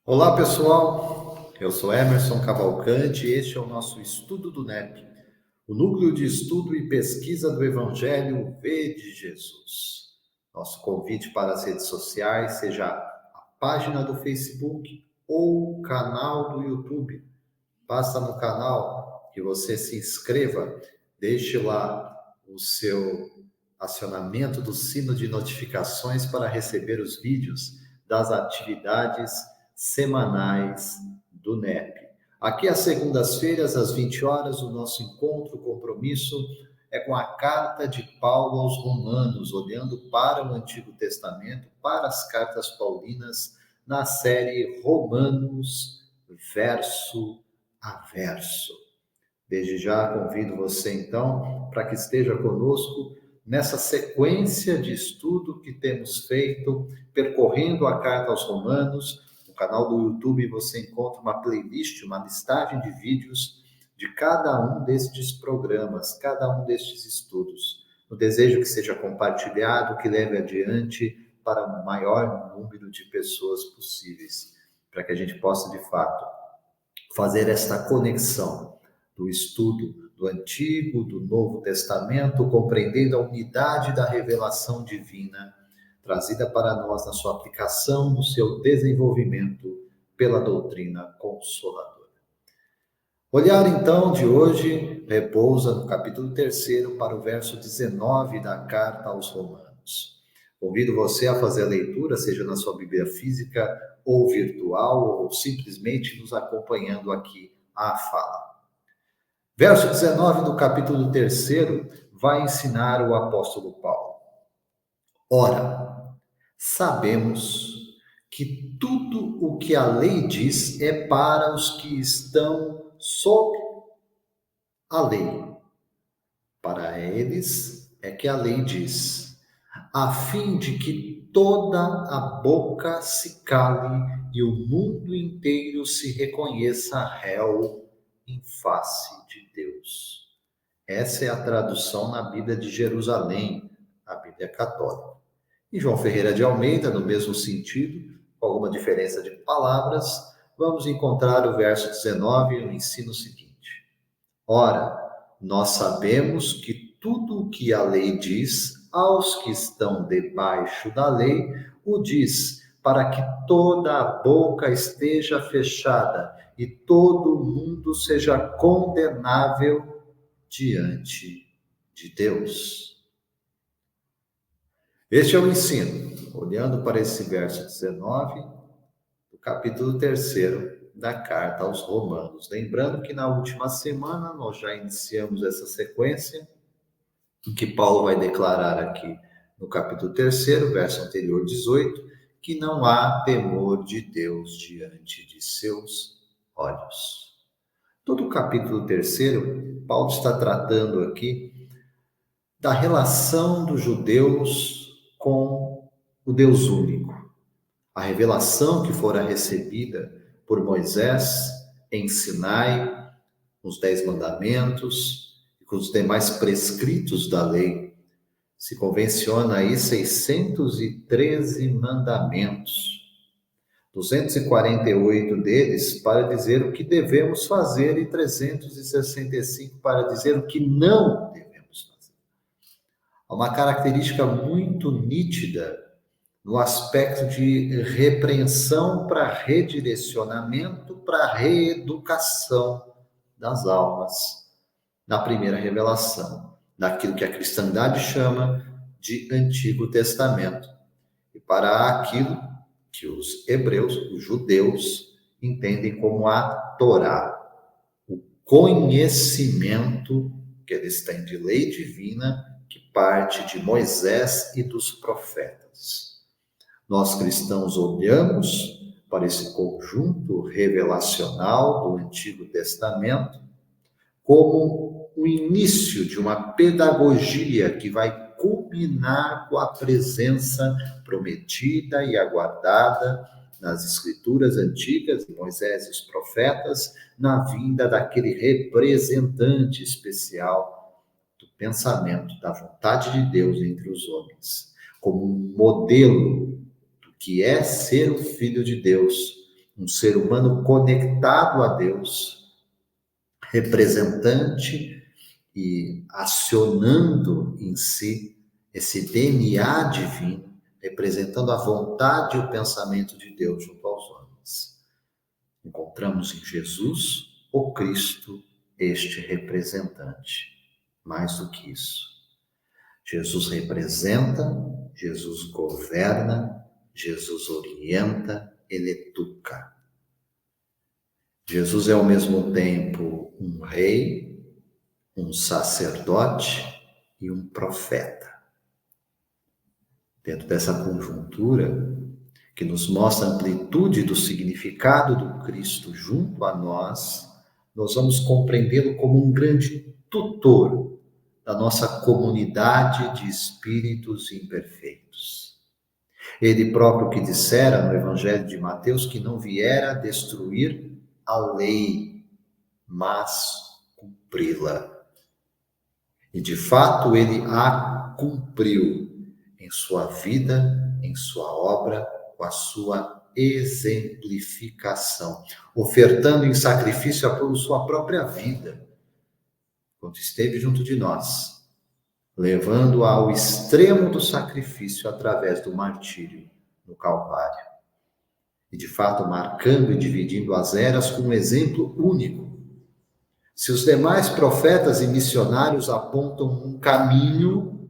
Olá, pessoal. Eu sou Emerson Cavalcante e este é o nosso estudo do NEP, o Núcleo de Estudo e Pesquisa do Evangelho V de Jesus. Nosso convite para as redes sociais, seja a página do Facebook ou o canal do YouTube. Basta no canal que você se inscreva, deixe lá o seu acionamento do sino de notificações para receber os vídeos das atividades semanais do NEP. Aqui às segundas-feiras, às 20 horas, o nosso encontro, compromisso é com a carta de Paulo aos Romanos, olhando para o Antigo Testamento, para as cartas paulinas, na série Romanos, verso a verso. Desde já convido você, então, para que esteja conosco nessa sequência de estudo que temos feito, percorrendo a carta aos Romanos. No canal do YouTube você encontra uma playlist, uma listagem de vídeos de cada um destes programas, cada um destes estudos. O desejo que seja compartilhado, que leve adiante para o maior número de pessoas possíveis, para que a gente possa, de fato, fazer esta conexão do estudo do Antigo, do Novo Testamento, compreendendo a unidade da revelação divina, trazida para nós na sua aplicação, no seu desenvolvimento pela doutrina consoladora. O olhar, então, de hoje repousa no capítulo 3 para o verso 19 da carta aos Romanos. Convido você a fazer a leitura, seja na sua Bíblia física ou virtual, ou simplesmente nos acompanhando aqui à fala. Verso 19 do capítulo 3 vai ensinar o apóstolo Paulo. Ora, sabemos que tudo o que a lei diz é para os que estão sob a lei. Para eles é que a lei diz, a fim de que toda a boca se cale e o mundo inteiro se reconheça réu em face de Deus. Essa é a tradução na Bíblia de Jerusalém, a Bíblia católica. E João Ferreira de Almeida, no mesmo sentido, com alguma diferença de palavras, vamos encontrar o verso 19 e o ensino seguinte. Ora, nós sabemos que tudo o que a lei diz aos que estão debaixo da lei, o diz para que toda a boca esteja fechada e todo mundo seja condenável diante de Deus. Este é o ensino, olhando para esse verso 19, do capítulo 3 da carta aos Romanos. Lembrando que na última semana nós já iniciamos essa sequência, em que Paulo vai declarar aqui no capítulo 3, verso anterior 18, que não há temor de Deus diante de seus olhos. Todo o capítulo 3, Paulo está tratando aqui da relação dos judeus com o Deus único. A revelação que fora recebida por Moisés em Sinai, os 10 mandamentos e com os demais prescritos da lei. Se convenciona aí 613 mandamentos, 248 deles para dizer o que devemos fazer e 365 para dizer o que não devemos fazer. Há uma característica muito nítida no aspecto de repreensão para redirecionamento, para reeducação das almas, na primeira revelação, daquilo que a cristandade chama de Antigo Testamento, e para aquilo que os hebreus, os judeus, entendem como a Torá, o conhecimento que eles têm de lei divina, que parte de Moisés e dos profetas. Nós cristãos olhamos para esse conjunto revelacional do Antigo Testamento como o início de uma pedagogia que vai culminar com a presença prometida e aguardada nas escrituras antigas, de Moisés e os profetas, na vinda daquele representante especial do pensamento, da vontade de Deus entre os homens, como um modelo que é ser o Filho de Deus, um ser humano conectado a Deus, representante e acionando em si esse DNA divino, representando a vontade e o pensamento de Deus junto aos homens. Encontramos em Jesus, o Cristo, este representante. Mais do que isso, Jesus representa, Jesus governa, Jesus orienta, ele educa. Jesus é ao mesmo tempo um rei, um sacerdote e um profeta. Dentro dessa conjuntura que nos mostra a amplitude do significado do Cristo junto a nós, nós vamos compreendê-lo como um grande tutor da nossa comunidade de espíritos imperfeitos. Ele próprio que dissera no Evangelho de Mateus que não viera destruir a lei, mas cumpri-la. E de fato ele a cumpriu em sua vida, em sua obra, com a sua exemplificação, ofertando em sacrifício a sua própria vida, quando esteve junto de nós, levando ao extremo do sacrifício através do martírio no Calvário. E de fato marcando e dividindo as eras com um exemplo único. Se os demais profetas e missionários apontam um caminho,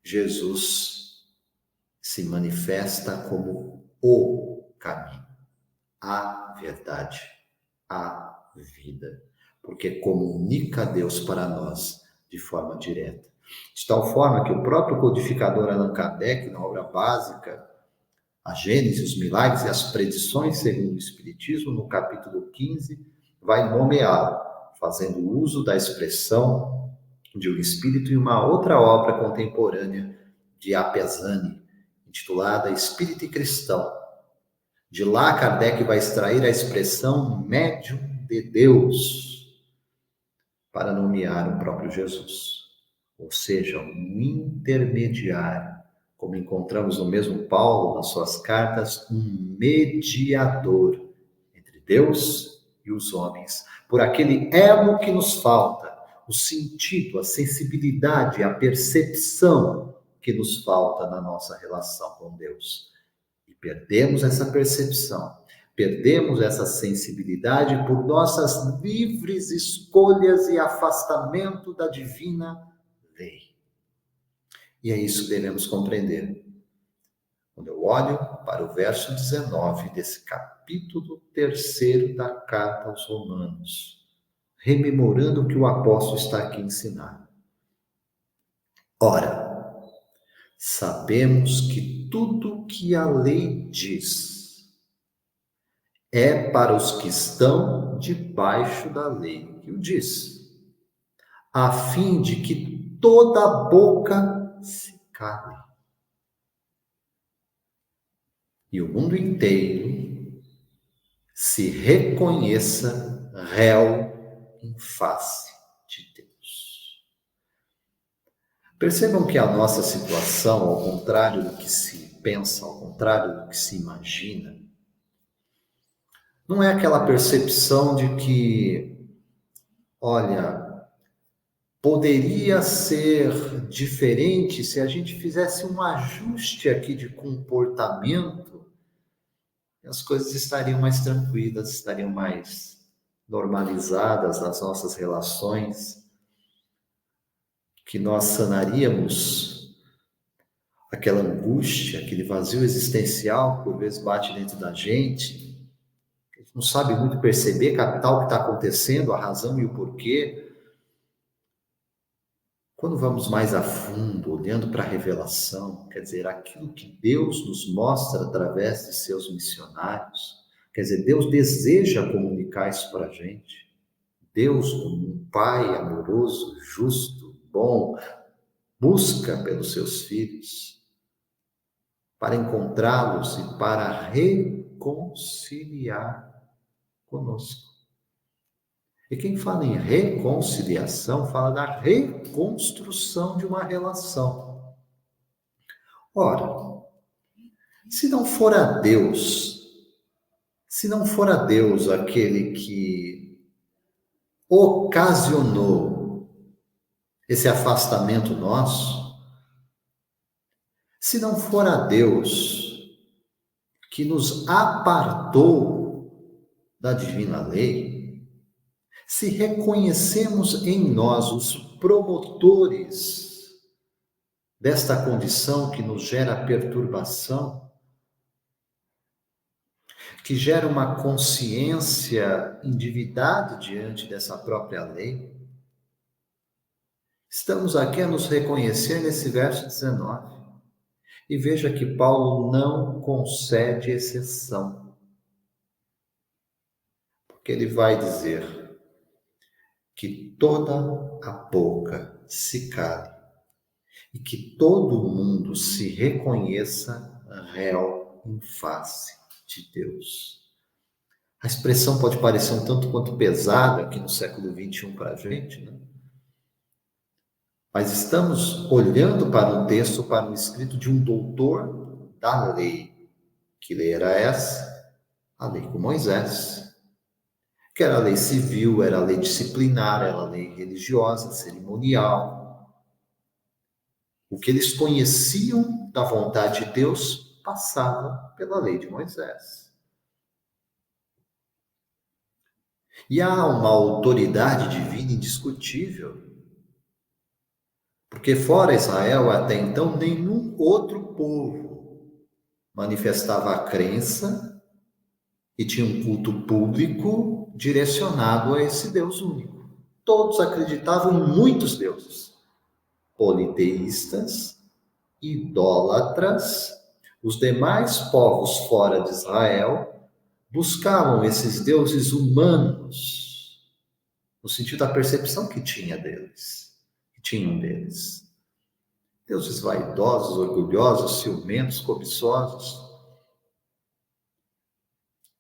Jesus se manifesta como o caminho, a verdade, a vida, porque comunica Deus para nós de forma direta. De tal forma que o próprio codificador Allan Kardec, na obra básica, A Gênese, os Milagres e as Predições segundo o Espiritismo, no capítulo 15, vai nomeá-lo, fazendo uso da expressão de um espírito em uma outra obra contemporânea de Apesani, intitulada Espírito e Cristão. De lá, Kardec vai extrair a expressão médium de Deus para nomear o próprio Jesus, ou seja, um intermediário, como encontramos no mesmo Paulo nas suas cartas, um mediador entre Deus e os homens, por aquele elo que nos falta, o sentido, a sensibilidade, a percepção que nos falta na nossa relação com Deus. E perdemos essa percepção, perdemos essa sensibilidade por nossas livres escolhas e afastamento da divina lei. E é isso que devemos compreender. Quando eu olho para o verso 19 desse capítulo 3 da carta aos Romanos, rememorando o que o apóstolo está aqui ensinando. Ora, sabemos que tudo que a lei diz é para os que estão debaixo da lei, que o diz, a fim de que toda boca se cale e o mundo inteiro se reconheça réu em face de Deus. Percebam que a nossa situação, ao contrário do que se pensa, ao contrário do que se imagina, não é aquela percepção de que, olha, poderia ser diferente se a gente fizesse um ajuste aqui de comportamento, as coisas estariam mais tranquilas, estariam mais normalizadas nas nossas relações, que nós sanaríamos aquela angústia, aquele vazio existencial que por vezes bate dentro da gente, a gente não sabe muito perceber, captar o que está acontecendo, a razão e o porquê. Quando vamos mais a fundo, olhando para a revelação, quer dizer, aquilo que Deus nos mostra através de seus missionários, quer dizer, Deus deseja comunicar isso para a gente. Deus, como um Pai amoroso, justo, bom, busca pelos seus filhos para encontrá-los e para reconciliar conosco. E quem fala em reconciliação, fala da reconstrução de uma relação. Ora, se não for a Deus Se não fora Deus aquele que ocasionou esse afastamento nosso, se não fora Deus que nos apartou da divina lei, se reconhecemos em nós os promotores desta condição que nos gera perturbação, que gera uma consciência endividada diante dessa própria lei, estamos aqui a nos reconhecer nesse verso 19. E veja que Paulo não concede exceção, porque ele vai dizer que toda a boca se cale e que todo mundo se reconheça réu em face de Deus. A expressão pode parecer um tanto quanto pesada aqui no século XXI para a gente, né? Mas estamos olhando para um texto, para um escrito de um doutor da lei. Que lei era essa? A lei com Moisés. Que era a lei civil, era a lei disciplinar, era a lei religiosa, cerimonial. O que eles conheciam da vontade de Deus passava pela lei de Moisés. E há uma autoridade divina indiscutível, porque fora Israel, até então, nenhum outro povo manifestava a crença e tinha um culto público direcionado a esse Deus único. Todos acreditavam em muitos deuses, politeístas, idólatras. Os demais povos fora de Israel buscavam esses deuses humanos, no sentido da percepção que tinham deles. Deuses vaidosos, orgulhosos, ciumentos, cobiçosos,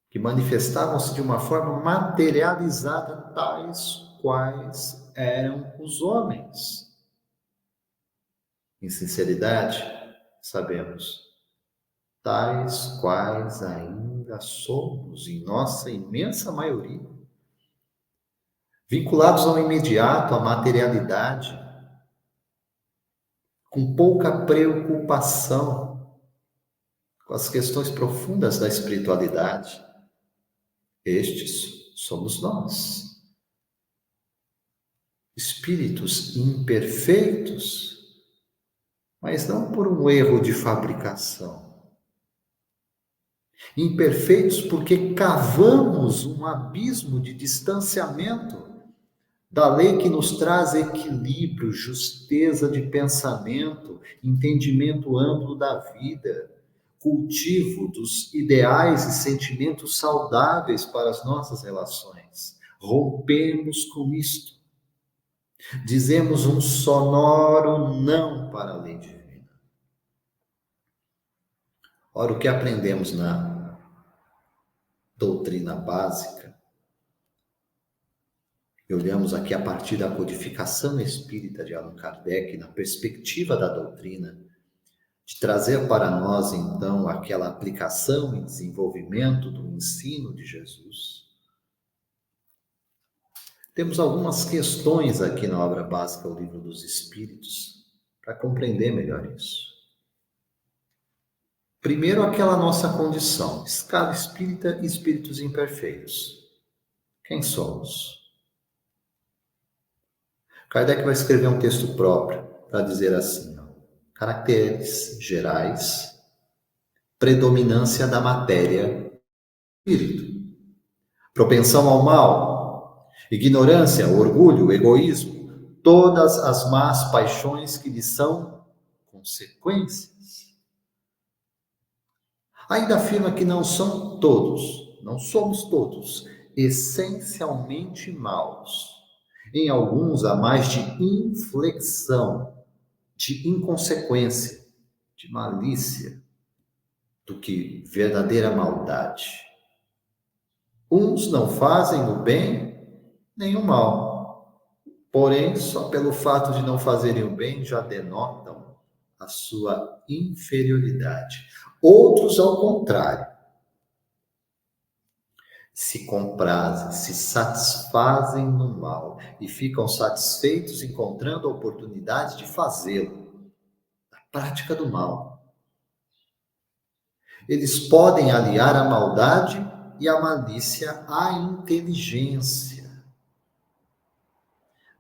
que manifestavam-se de uma forma materializada, tais quais eram os homens. Em sinceridade, sabemos, tais quais ainda somos, em nossa imensa maioria, vinculados ao imediato, à materialidade, com pouca preocupação com as questões profundas da espiritualidade. Estes somos nós. Espíritos imperfeitos, mas não por um erro de fabricação. Imperfeitos porque cavamos um abismo de distanciamento da lei que nos traz equilíbrio, justeza de pensamento, entendimento amplo da vida, cultivo dos ideais e sentimentos saudáveis para as nossas relações. Rompemos com isto. Dizemos um sonoro não para a lei divina. Ora, o que aprendemos na doutrina básica, e olhamos aqui a partir da codificação espírita de Allan Kardec, na perspectiva da doutrina, de trazer para nós, então, aquela aplicação e desenvolvimento do ensino de Jesus. Temos algumas questões aqui na obra básica, o Livro dos Espíritos, para compreender melhor isso. Primeiro, aquela nossa condição, escala espírita e espíritos imperfeitos. Quem somos? Kardec vai escrever um texto próprio para dizer assim, caracteres gerais, predominância da matéria, espírito, propensão ao mal, ignorância, orgulho, egoísmo, todas as más paixões que lhes são consequências. Ainda afirma que não somos todos, essencialmente maus. Em alguns há mais de inflexão, de inconsequência, de malícia, do que verdadeira maldade. Uns não fazem o bem nem o mal, porém, só pelo fato de não fazerem o bem já denotam a sua inferioridade. Outros, ao contrário, se comprazem, se satisfazem no mal e ficam satisfeitos encontrando a oportunidade de fazê-lo, a prática do mal. Eles podem aliar a maldade e a malícia à inteligência.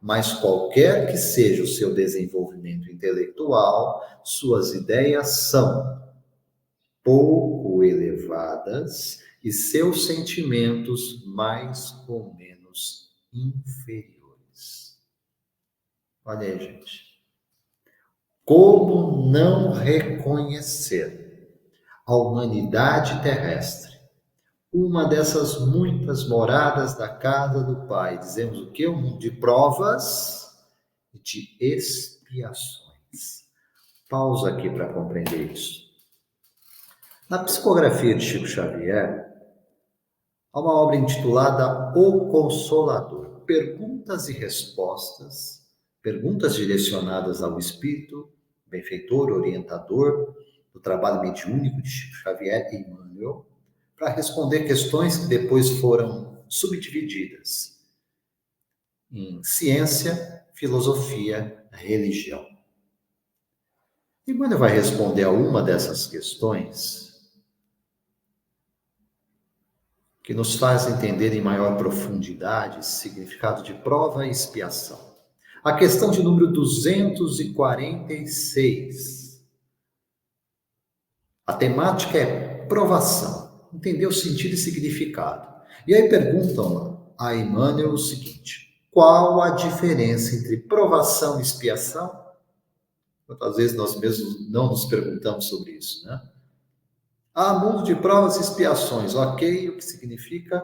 Mas qualquer que seja o seu desenvolvimento intelectual, suas ideias são pouco elevadas e seus sentimentos mais ou menos inferiores. Olha aí, gente. Como não reconhecer a humanidade terrestre, uma dessas muitas moradas da casa do Pai? Dizemos o quê? Um mundo de provas e de expiações. Pausa aqui para compreender isso. Na psicografia de Chico Xavier, há uma obra intitulada O Consolador. Perguntas e respostas, perguntas direcionadas ao espírito, benfeitor, orientador do trabalho mediúnico de Chico Xavier e Emmanuel, para responder questões que depois foram subdivididas em ciência, filosofia, religião. Emmanuel vai responder a uma dessas questões que nos faz entender em maior profundidade esse significado de prova e expiação. A questão de número 246. A temática é provação. Entender o sentido e significado. E aí perguntam a Emmanuel o seguinte: qual a diferença entre provação e expiação? Quantas vezes nós mesmos não nos perguntamos sobre isso, né? Mundo de provas e expiações, ok, o que significa?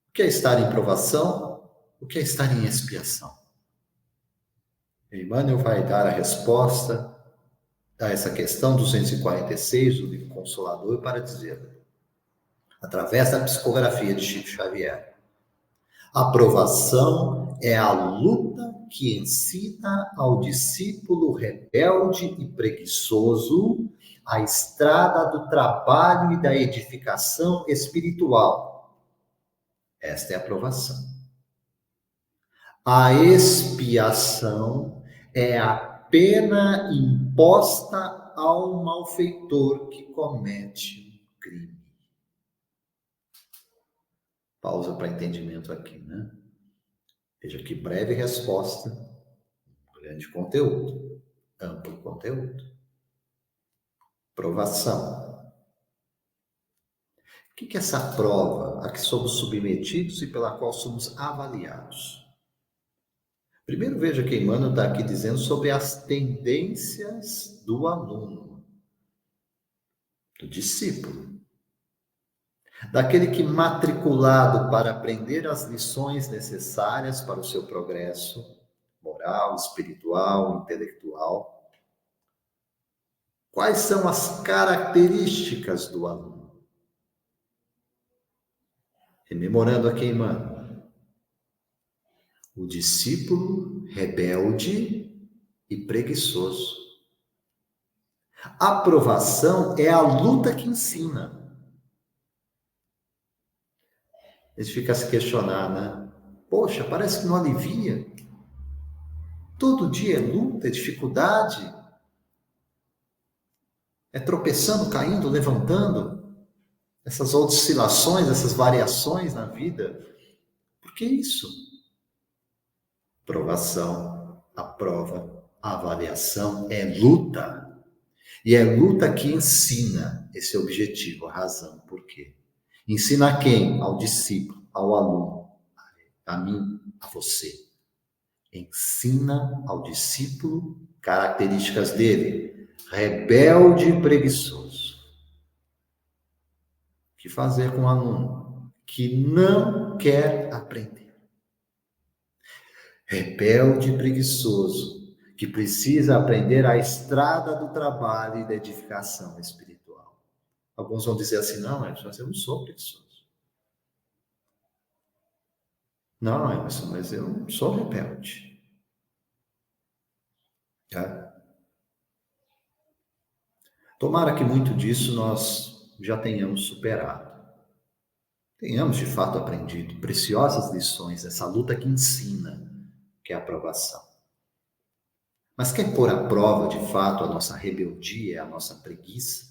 O que é estar em provação? O que é estar em expiação? Emmanuel vai dar a resposta a essa questão 246 do livro Consolador para dizer, através da psicografia de Chico Xavier, a provação é a luta que ensina ao discípulo rebelde e preguiçoso a estrada do trabalho e da edificação espiritual. Esta é a provação. A expiação é a pena imposta ao malfeitor que comete um crime. Pausa para entendimento aqui, né? Veja que breve resposta, grande conteúdo, amplo conteúdo. Provação. O que é essa prova a que somos submetidos e pela qual somos avaliados? Primeiro veja que Emmanuel está aqui dizendo sobre as tendências do aluno, do discípulo, daquele que matriculado para aprender as lições necessárias para o seu progresso moral, espiritual, intelectual. Quais são as características do aluno? Rememorando aqui, Emmanuel, o discípulo rebelde e preguiçoso. A aprovação é a luta que ensina. A gente fica a se questionar, né? Poxa, parece que não alivia. Todo dia é luta, é dificuldade. É tropeçando, caindo, levantando. Essas oscilações, essas variações na vida. Por que isso? Provação, a prova, a avaliação é luta. E é luta que ensina esse objetivo, a razão. Por quê? Ensina a quem? Ao discípulo, ao aluno, a mim, a você. Ensina ao discípulo características dele, rebelde e preguiçoso. O que fazer com o aluno que não quer aprender? Rebelde e preguiçoso, que precisa aprender a estrada do trabalho e da edificação espiritual. Alguns vão dizer assim, não, Emerson, eu não sou preguiçoso. Não, Emerson, mas eu não sou rebelde. Tá? Tomara que muito disso nós já tenhamos superado. tenhamos de fato aprendido preciosas lições dessa luta que ensina, que é a aprovação. Mas quer pôr à prova de fato a nossa rebeldia, a nossa preguiça?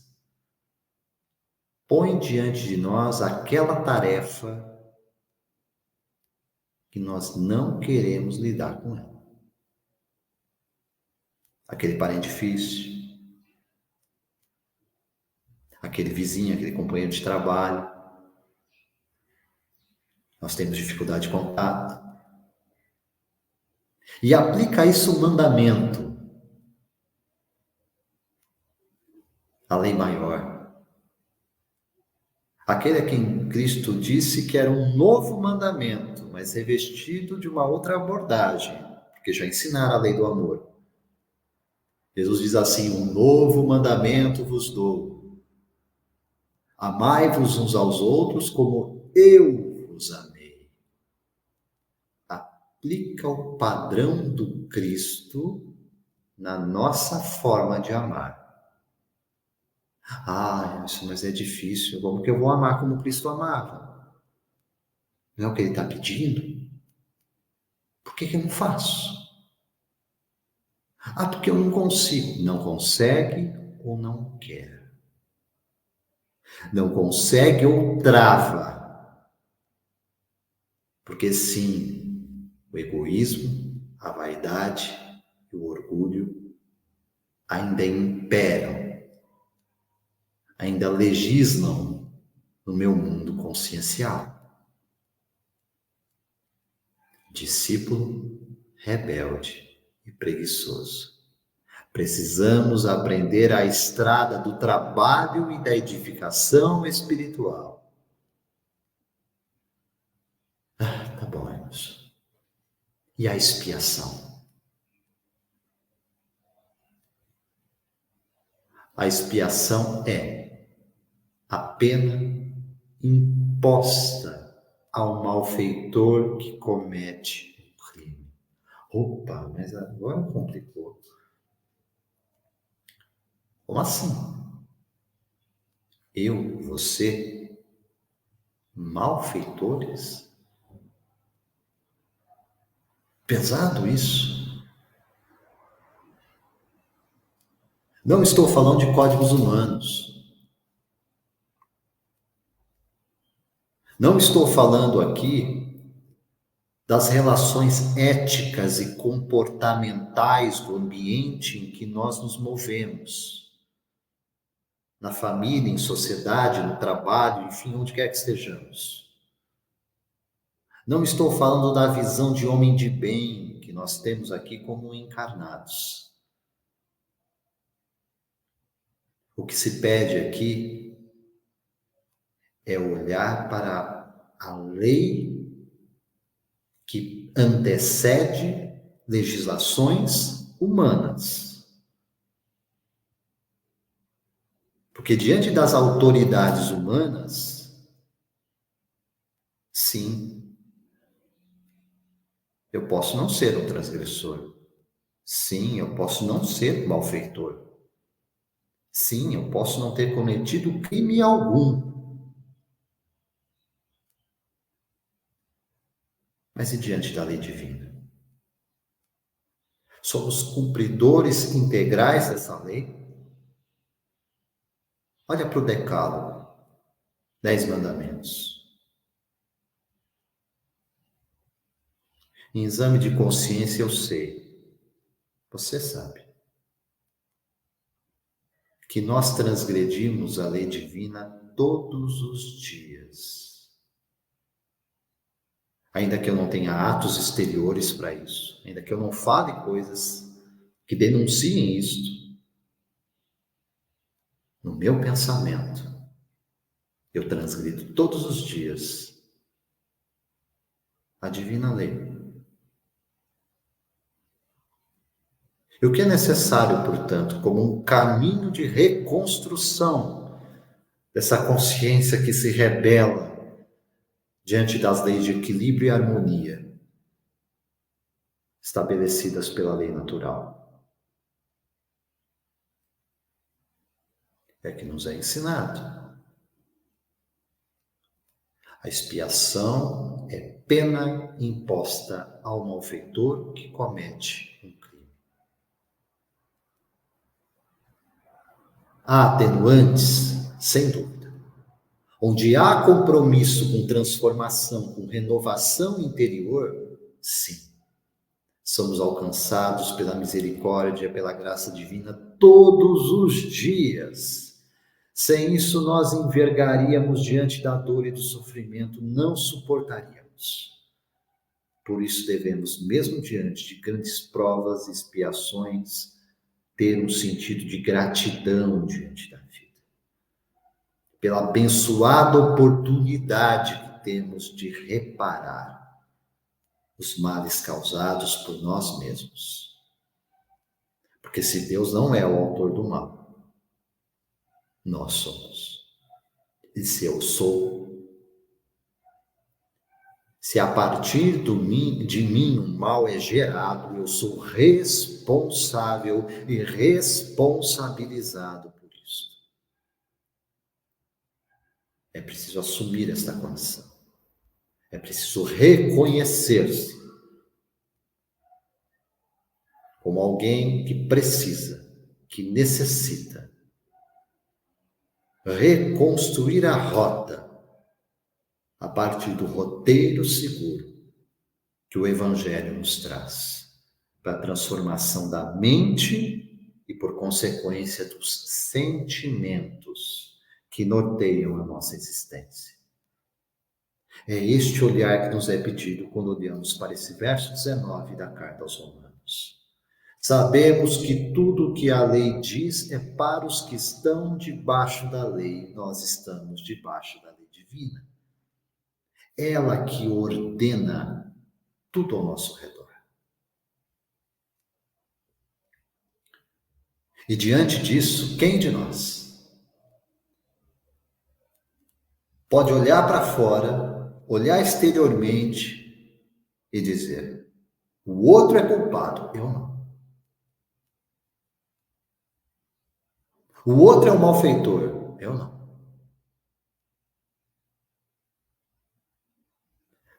Põe diante de nós aquela tarefa que nós não queremos lidar com ela. Aquele parente difícil, aquele vizinho, aquele companheiro de trabalho, nós temos dificuldade de contato. E aplica isso o mandamento, a lei maior. Aquele a quem Cristo disse que era um novo mandamento, mas revestido de uma outra abordagem, porque já ensinaram a lei do amor. Jesus diz assim: um novo mandamento vos dou. Amai-vos uns aos outros como eu vos amei. Aplica o padrão do Cristo na nossa forma de amar. Ah, isso mas é difícil. Como que eu vou amar como Cristo amava? Não é o que ele está pedindo? Por que eu não faço? Ah, porque eu não consigo. Não consegue ou não quer. Não consegue ou trava. Porque sim, o egoísmo, a vaidade e o orgulho ainda imperam, ainda legislam no meu mundo consciencial. Discípulo rebelde e preguiçoso. Precisamos aprender a estrada do trabalho e da edificação espiritual. Tá bom, irmãos. E a expiação? A expiação é a pena imposta ao malfeitor que comete o crime. Opa, mas agora complicou. Como assim? Eu, você, malfeitores? Pesado isso. Não estou falando de códigos humanos. Não estou falando aqui das relações éticas e comportamentais do ambiente em que nós nos movemos. Na família, em sociedade, no trabalho, enfim, onde quer que estejamos. Não estou falando da visão de homem de bem que nós temos aqui como encarnados. O que se pede aqui é olhar para a lei que antecede legislações humanas. Porque diante das autoridades humanas, sim, eu posso não ser um transgressor. Sim, eu posso não ser um malfeitor. Sim, eu posso não ter cometido crime algum. Mas e diante da lei divina? Somos cumpridores integrais dessa lei? Olha para o decálogo, 10 mandamentos. Em exame de consciência eu sei, você sabe, que nós transgredimos a lei divina todos os dias. Ainda que eu não tenha atos exteriores para isso, ainda que eu não fale coisas que denunciem isto, no meu pensamento, eu transgrido todos os dias a divina lei. E o que é necessário, portanto, como um caminho de reconstrução dessa consciência que se rebela diante das leis de equilíbrio e harmonia estabelecidas pela lei natural? É que nos é ensinado. A expiação é pena imposta ao malfeitor que comete um crime. Há atenuantes, sem dúvida. Onde há compromisso com transformação, com renovação interior, sim. Somos alcançados pela misericórdia, pela graça divina todos os dias. Sem isso, nós envergaríamos diante da dor e do sofrimento, não suportaríamos. Por isso, devemos, mesmo diante de grandes provas e expiações, ter um sentido de gratidão diante da vida, pela abençoada oportunidade que temos de reparar os males causados por nós mesmos. Porque se Deus não é o autor do mal, nós somos. E se eu sou, se a partir de mim um mal é gerado, eu sou responsável e responsabilizado por isso. É preciso assumir esta condição. É preciso reconhecer-se como alguém que precisa, que necessita reconstruir a rota a partir do roteiro seguro que o Evangelho nos traz para a transformação da mente e, por consequência, dos sentimentos que norteiam a nossa existência. É este olhar que nos é pedido quando olhamos para esse verso 19 da Carta aos Romanos. Sabemos que tudo o que a lei diz é para os que estão debaixo da lei. Nós estamos debaixo da lei divina. Ela que ordena tudo ao nosso redor. E diante disso, quem de nós pode olhar para fora, olhar exteriormente e dizer: o outro é culpado, eu não. O outro é o malfeitor, eu não.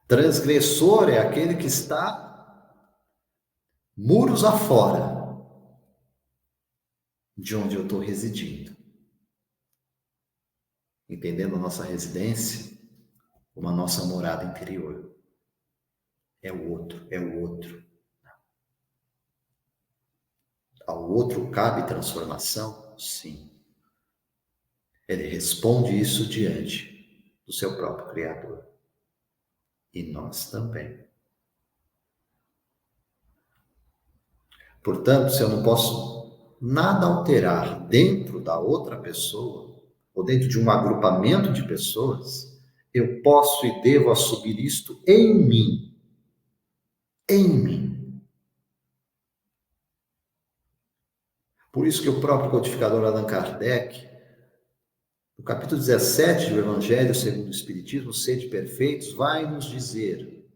Transgressor é aquele que está muros afora de onde eu estou residindo. Entendendo a nossa residência como a nossa morada interior. É o outro, é o outro. Ao outro cabe transformação? Sim. Ele responde isso diante do seu próprio Criador. E nós também. Portanto, se eu não posso nada alterar dentro da outra pessoa, ou dentro de um agrupamento de pessoas, eu posso e devo assumir isto em mim. Em mim. Por isso que o próprio codificador Allan Kardec, no capítulo 17 do Evangelho segundo o Espiritismo, Sede Perfeitos, vai nos dizer: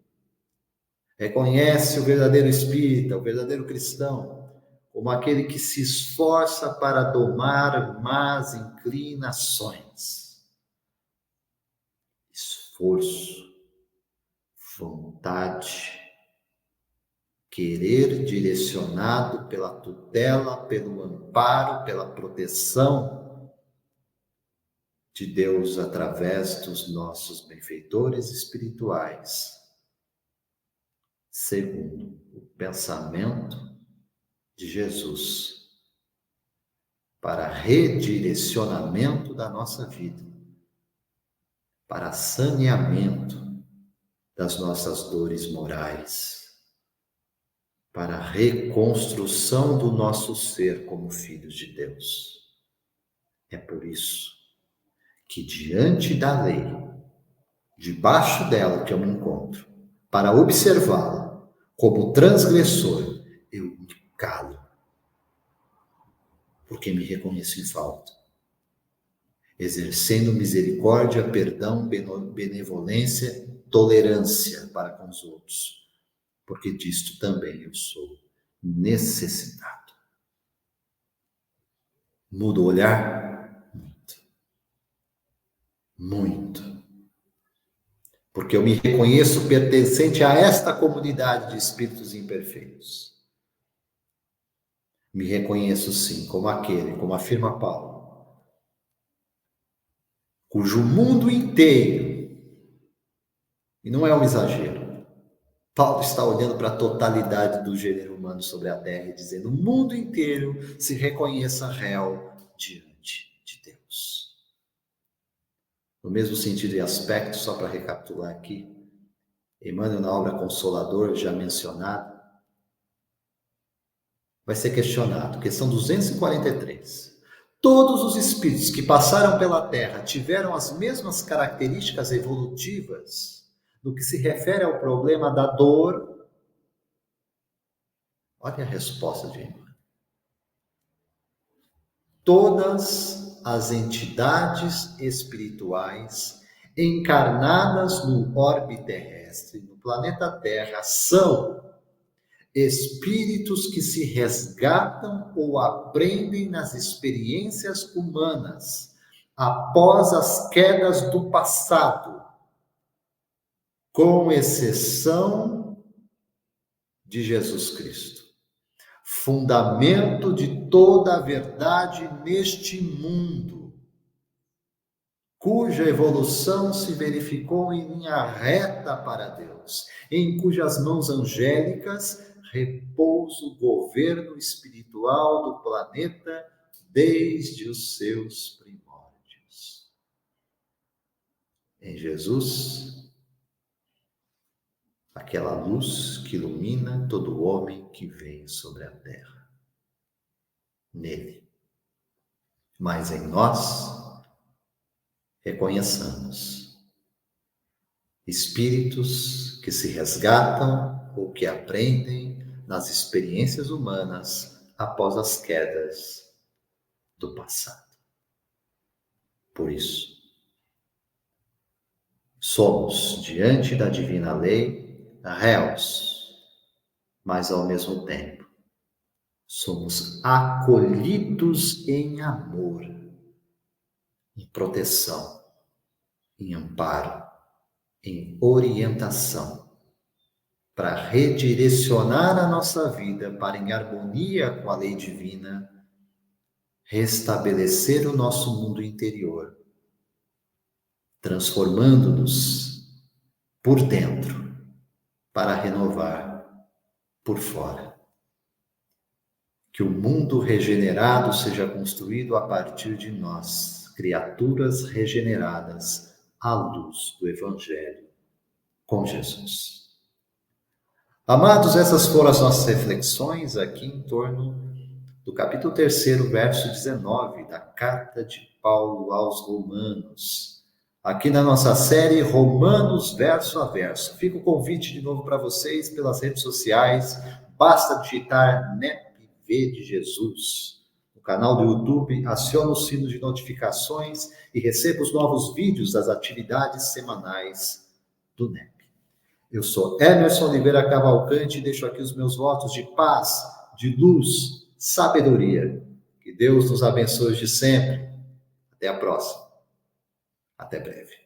reconhece o verdadeiro espírita, o verdadeiro cristão, como aquele que se esforça para domar más inclinações. Esforço, vontade, querer direcionado pela tutela, pelo amparo, pela proteção de Deus através dos nossos benfeitores espirituais, segundo o pensamento de Jesus, para redirecionamento da nossa vida, para saneamento das nossas dores morais, para reconstrução do nosso ser como filhos de Deus. É por isso que diante da lei, debaixo dela que eu me encontro, para observá-la como transgressor, eu me calo, porque me reconheço em falta, exercendo misericórdia, perdão, benevolência, tolerância para com os outros, porque disto também eu sou necessitado. Muda o olhar? Muito. Muito. porque eu me reconheço pertencente a esta comunidade de espíritos imperfeitos. Me reconheço, sim, como aquele, como afirma Paulo, cujo mundo inteiro, e não é um exagero, Paulo está olhando para a totalidade do gênero humano sobre a Terra e dizendo: o mundo inteiro se reconheça réu diante de Deus. No mesmo sentido e aspecto, só para recapitular aqui, Emmanuel, na obra Consolador, já mencionada, vai ser questionado, questão 243. Todos os espíritos que passaram pela Terra tiveram as mesmas características evolutivas no que se refere ao problema da dor? Olha a resposta de Emmanuel. Todas as entidades espirituais encarnadas no orbe terrestre, no planeta Terra, são espíritos que se resgatam ou aprendem nas experiências humanas após as quedas do passado, com exceção de Jesus Cristo, fundamento de toda a verdade neste mundo, cuja evolução se verificou em linha reta para Deus, em cujas mãos angélicas repousa o governo espiritual do planeta desde os seus primórdios. Em Jesus, aquela luz que ilumina todo homem que vem sobre a terra. Nele. Mas em nós, reconheçamos espíritos que se resgatam ou que aprendem nas experiências humanas após as quedas do passado. Por isso, somos, diante da divina lei, réus, mas ao mesmo tempo, somos acolhidos em amor, em proteção, em amparo, em orientação, para redirecionar a nossa vida para, em harmonia com a lei divina, restabelecer o nosso mundo interior, transformando-nos por dentro para renovar por fora. Que o mundo regenerado seja construído a partir de nós, criaturas regeneradas à luz do Evangelho com Jesus. Amados, essas foram as nossas reflexões aqui em torno do capítulo 3º, verso 19, da Carta de Paulo aos Romanos. Aqui na nossa série Romanos verso a verso. Fica o convite de novo para vocês pelas redes sociais. Basta digitar NEPV de Jesus. No canal do YouTube, acione o sino de notificações e receba os novos vídeos das atividades semanais do NEP. Eu sou Emerson Oliveira Cavalcante e deixo aqui os meus votos de paz, de luz, sabedoria. Que Deus nos abençoe de sempre. Até a próxima. Até breve.